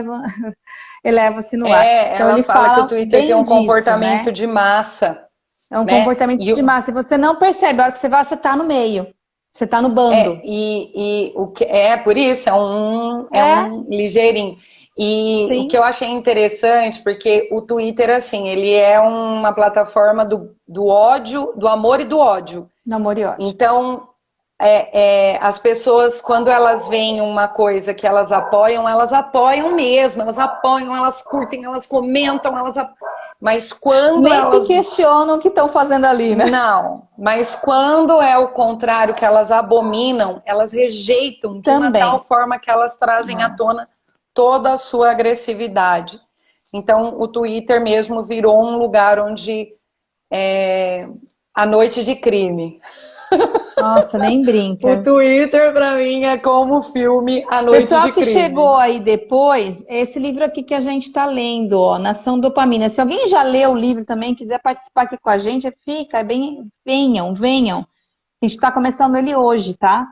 eleva-se no ar. É, Então ela ele fala que o fala Twitter tem bem um disso, comportamento né? de massa, É um né? comportamento de massa. E você não percebe, a hora que você vai, você está no meio. Você está no bando. E o que é por isso é É, um ligeirinho. E o que sim. eu achei interessante, porque o Twitter, assim, ele é uma plataforma do ódio, do amor e do ódio. Namoro e ódio. Então, as pessoas, quando elas veem uma coisa que elas apoiam mesmo, elas apoiam, elas curtem, elas comentam, mas quando Nem se elas questionam o que estão fazendo ali, né? não, mas quando é o contrário, que elas abominam, elas rejeitam de uma tal Também. forma que elas trazem à É. tona toda a sua agressividade. Então, o Twitter mesmo virou um lugar onde a noite de crime. Nossa, nem O brinca. Twitter, para mim, é como o filme A Noite Pessoal de que Crime. chegou aí depois, esse livro aqui que a gente está lendo, ó, Nação Dopamina. Se alguém já leu o livro também, quiser participar aqui com a gente, fica, bem, venham, venham. A gente está começando ele hoje, tá?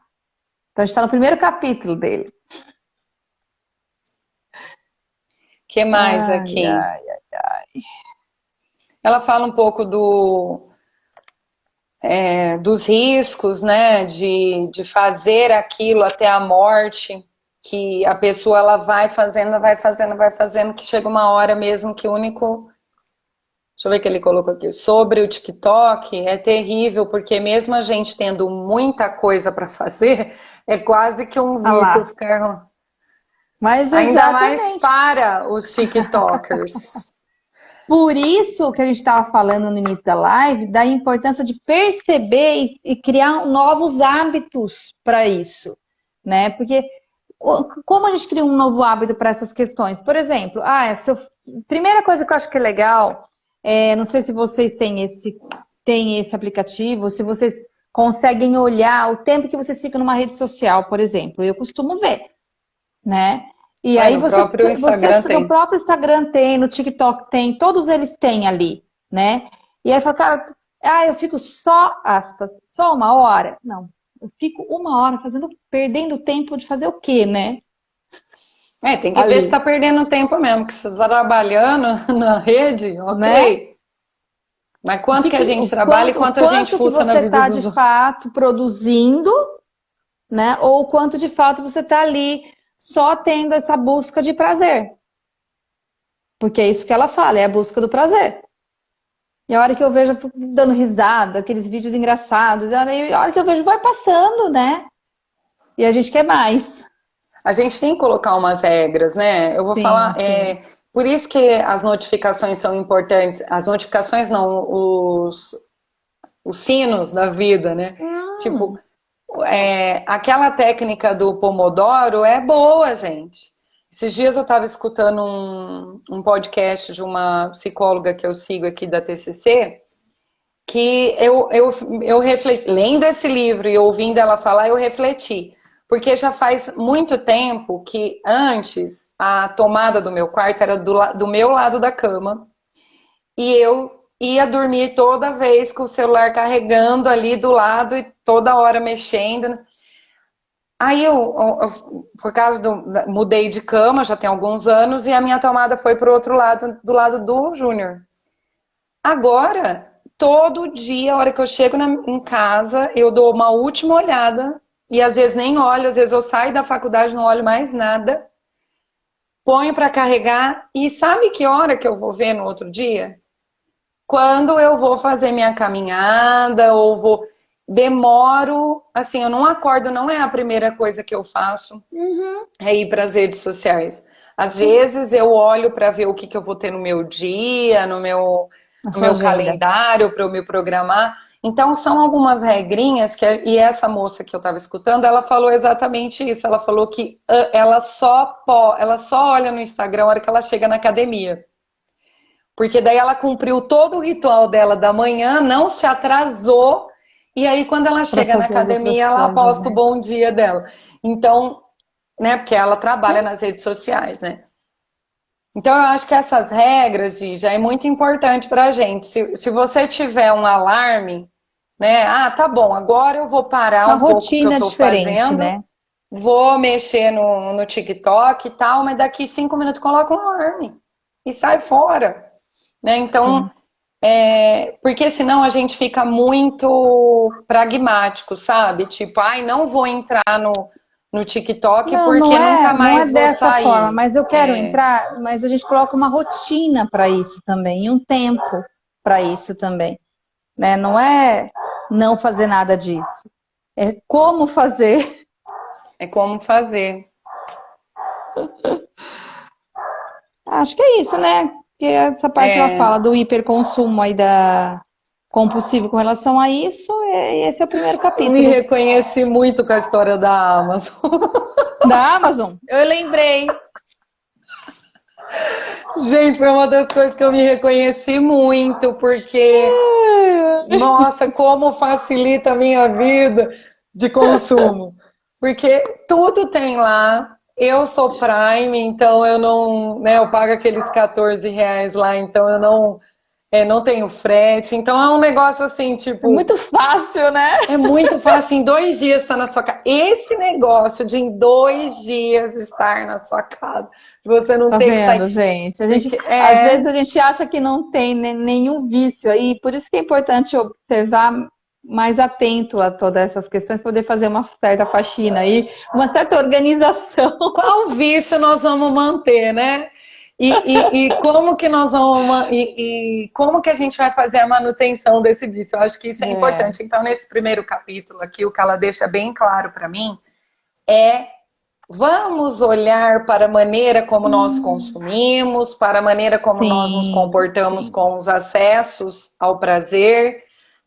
Então a gente está no primeiro capítulo dele. Que mais Ai, aqui? ai, ai. Ela fala um pouco dos riscos, né, de fazer aquilo até a morte, que a pessoa ela vai fazendo, vai fazendo, vai fazendo, que chega uma hora mesmo que o único... Deixa eu ver o que ele colocou aqui. Sobre o TikTok, é terrível, porque mesmo a gente tendo muita coisa para fazer, é quase que um Ah vício lá. ficar... Mas Ainda mais exatamente. para os TikTokers. Por isso que a gente estava falando no início da live, da importância de perceber e criar novos hábitos para isso, né? Porque como a gente cria um novo hábito para essas questões? Por exemplo, primeira coisa que eu acho que é legal, não sei se vocês têm esse aplicativo, se vocês conseguem olhar o tempo que vocês ficam numa rede social, por exemplo. Eu costumo ver, né? E aí No próprio Instagram no tem. próprio Instagram tem, no TikTok tem, todos eles têm ali, né? E aí fala, cara, eu fico só, aspas, só 1 hora? Não, eu fico 1 hora perdendo tempo de fazer o quê, né? Tem que ver se Ali, está perdendo tempo mesmo, que você está trabalhando na rede, né? ok. Mas quanto que a gente O trabalha e o quanto a gente quanto que fuça na você vida está de dos outros. fato produzindo, né? Ou o quanto de fato você está ali só tendo essa busca de prazer. Porque é isso que ela fala, é a busca do prazer. E a hora que eu vejo, eu fico dando risada, aqueles vídeos engraçados. E a hora que eu vejo, vai passando, né? E a gente quer mais. A gente tem que colocar umas regras, né? Eu vou Sim, falar, sim. por isso que as notificações são importantes. As notificações não, os sinos da vida, né? Tipo, Hum, aquela técnica do Pomodoro é boa, gente. Esses dias eu estava escutando um podcast de uma psicóloga que eu sigo aqui da TCC, que eu refleti, lendo esse livro e ouvindo ela falar, eu refleti. Porque já faz muito tempo que antes a tomada do meu quarto era do meu lado da cama e eu ia dormir toda vez com o celular carregando ali do lado e toda hora mexendo. Aí por causa mudei de cama já tem alguns anos e a minha tomada foi para o outro lado, do lado do Júnior. Agora, todo dia, a hora que eu chego em casa, eu dou uma última olhada e às vezes nem olho, às vezes eu saio da faculdade, não olho mais nada, ponho para carregar e sabe que hora que eu vou ver no outro dia? Quando eu vou fazer minha caminhada ou vou demoro, assim, eu não acordo, não é a primeira coisa que eu faço, uhum, é ir para as redes sociais. Às sim. vezes eu olho para ver o que eu vou ter no meu dia, A no sua meu agenda. calendário para eu me programar. Então são algumas regrinhas e essa moça que eu estava escutando, ela falou exatamente isso. Ela falou que ela só olha no Instagram a hora que ela chega na academia. Porque daí ela cumpriu todo o ritual dela da manhã, não se atrasou, e aí quando ela Para chega na fazer as academia, outras ela coisas, posta o né? bom dia dela. Então, né, porque ela trabalha Sim. nas redes sociais, né? Então eu acho que essas regras, Gi, já é muito importante pra gente. Se você tiver um alarme, né? Ah, tá bom, agora eu vou parar Uma um pouco o que eu rotina tô diferente, fazendo, né? vou mexer no TikTok e tal, mas daqui 5 minutos coloca um alarme e sai fora, né? Então, Sim. porque senão a gente fica muito pragmático, sabe? Tipo, ai, não vou entrar no TikTok Não, porque nunca não é mais vou dessa forma, sair. mas eu quero entrar, mas a gente coloca uma rotina para isso também, e um tempo para isso também, né? Não é não fazer nada disso. É como fazer. É como fazer. Acho que é isso, né? Que essa parte ela É, fala do hiperconsumo aí da compulsivo com relação a isso, esse é o primeiro eu me capítulo reconheci muito com a história da Amazon. da Amazon. Eu lembrei. Gente, foi uma das coisas que eu me reconheci muito, porque, nossa, como facilita a minha vida de consumo. Porque tudo tem lá. Eu sou Prime, então eu não, né, eu pago aqueles R$ 14 lá, então eu não tenho frete. Então é um negócio assim, É tipo, muito fácil, né? é muito fácil, em 2 dias estar na sua casa. Esse negócio de em 2 dias estar na sua casa, de você não Tá ter que vendo, sair. gente? Porque Às vezes a gente acha que não tem nenhum vício aí, por isso que é importante observar mais atento a todas essas questões, poder fazer uma certa faxina aí, uma certa organização. qual vício nós vamos manter, né? E como que nós vamos e como que a gente vai fazer a manutenção desse vício? Eu acho que isso é É, importante. Então, nesse primeiro capítulo aqui, o que ela deixa bem claro para mim é vamos olhar para a maneira como nós consumimos, para a maneira como nós nos Sim, comportamos sim, com os acessos ao prazer,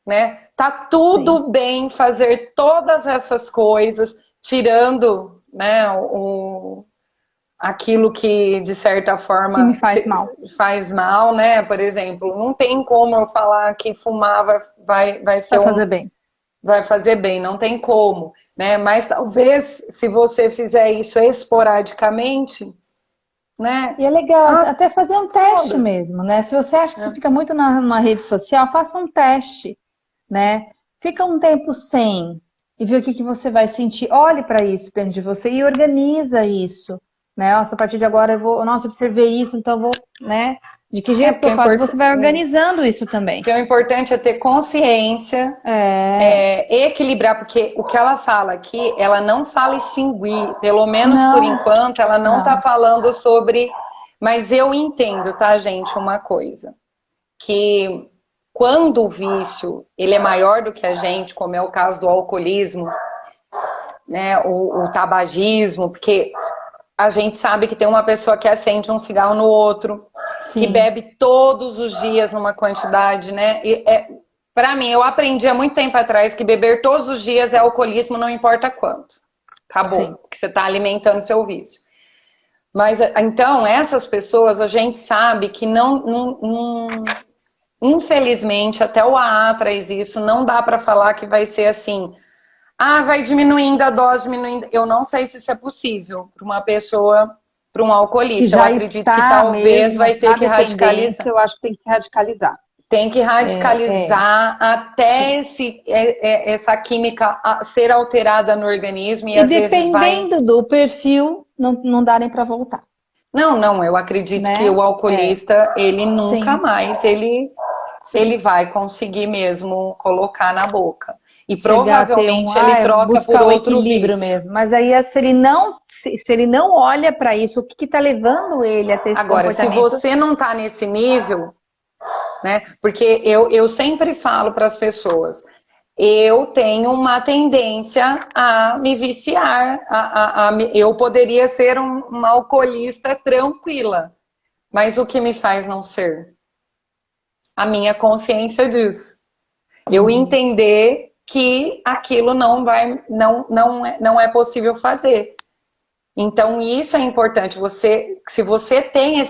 né? Tá sim. tudo bem fazer todas essas coisas, tirando, né, aquilo que, de certa Que me forma, faz mal. faz mal, né? Por exemplo, não tem como eu falar que fumar vai ser Vai fazer bem. vai fazer bem, não tem como, né? Mas talvez se você fizer isso esporadicamente, né? E é legal Ah, até fazer um teste foda-se. mesmo, né? Se você acha que você fica muito numa rede social, faça um teste, né? Fica um tempo sem e vê o que que você vai sentir. Olhe para isso dentro de você e organiza isso, né? Nossa, a partir de agora eu vou, nossa, eu observei isso, então eu vou, né? De que É jeito que porque eu faço? Você vai organizando isso também. o importante é ter consciência, É, equilibrar, porque o que ela fala aqui, ela não fala extinguir, pelo menos por não, enquanto, ela não está não. falando sobre. Mas eu entendo, tá, gente, uma coisa, que quando o vício ele é maior do que a gente, como é o caso do alcoolismo, né, o tabagismo, porque a gente sabe que tem uma pessoa que acende um cigarro no outro, que Sim, bebe todos os dias numa quantidade, né? Para mim, eu aprendi há muito tempo atrás que beber todos os dias é alcoolismo, não importa quanto. Acabou, sim. porque você está alimentando seu vício. Mas então, essas pessoas, a gente sabe que infelizmente, até o AA traz isso, não dá para falar que vai ser assim. Ah, vai diminuindo a dose, diminuindo. Eu não sei se isso é possível para uma pessoa, para um Que alcoolista. Eu já acredito que está talvez mesmo vai ter na que radicalizar. dependência, eu acho que tem que radicalizar. Tem que É, radicalizar até sim. essa química ser alterada no organismo e E às vezes vai. dependendo do perfil, não dá nem para voltar, Não, não, eu acredito que né? o É, alcoolista, ele nunca sim, mais, ele sim. vai conseguir mesmo colocar na boca. E Chegar a ter provavelmente ele troca por buscar o outro equilíbrio vício. mesmo. Mas aí, se ele não olha para isso, o que está levando ele a ter esse Agora, se comportamento? você não está nesse nível, né? Porque eu sempre falo para as pessoas, eu tenho uma tendência a me viciar, eu poderia ser uma alcoolista tranquila, mas o que me faz não ser? A minha consciência disso. Eu Uhum. entender que aquilo não é possível fazer. Então, isso é importante. Se você tem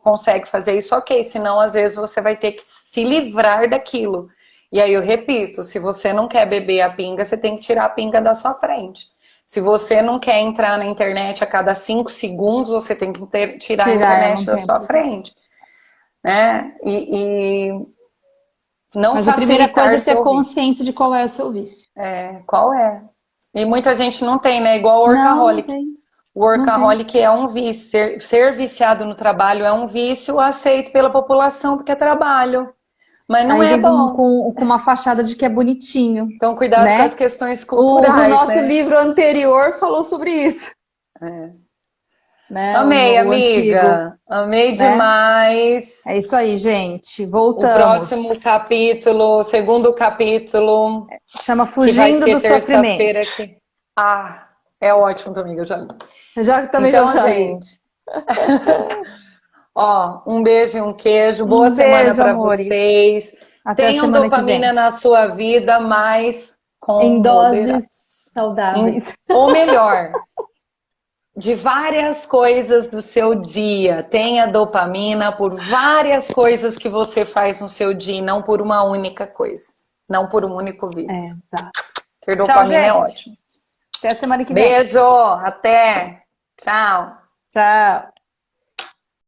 consegue fazer isso, ok. Senão, às vezes, você vai ter que se livrar daquilo. E aí eu repito, se você não quer beber a pinga, você tem que tirar a pinga da sua frente. Se você não quer entrar na internet a cada 5 segundos, você tem que tirar a Tirar ela internet um da sua tempo. frente, né? E não Mas a primeira coisa facilitar é ter seu vício. consciência de qual é o seu vício. Qual é? E muita gente não tem, né? Igual o Não workaholic. tem, O não tem. workaholic é um vício. Ser viciado no trabalho é um vício aceito pela população porque é trabalho. Mas não Aí é vem bom. com uma fachada de que é bonitinho, Então, cuidado com as né? questões O culturais, nosso né? livro anterior falou sobre isso, É. né? Amei, O antigo, amiga. Amei né? demais. É isso aí, gente. O próximo Voltamos. capítulo, o segundo capítulo, Chama que vai Fugindo do ser terça-feira Sofrimento. aqui. Ah, é ótimo também, eu já li. Também Então, já li. gente, ó, um beijo e um queijo. Boa Um semana beijo, para amores. vocês. Até a Tenham semana que dopamina vem. na sua vida, mas com Em doses moderação. saudáveis. Ou melhor, de várias coisas do seu dia. Tenha dopamina por várias coisas que você faz no seu dia, e não por uma única coisa. Não por um único vício. Exato. Ter Tchau, dopamina é gente. ótimo. Até a semana que vem. Beijo, até. Tchau. Tchau.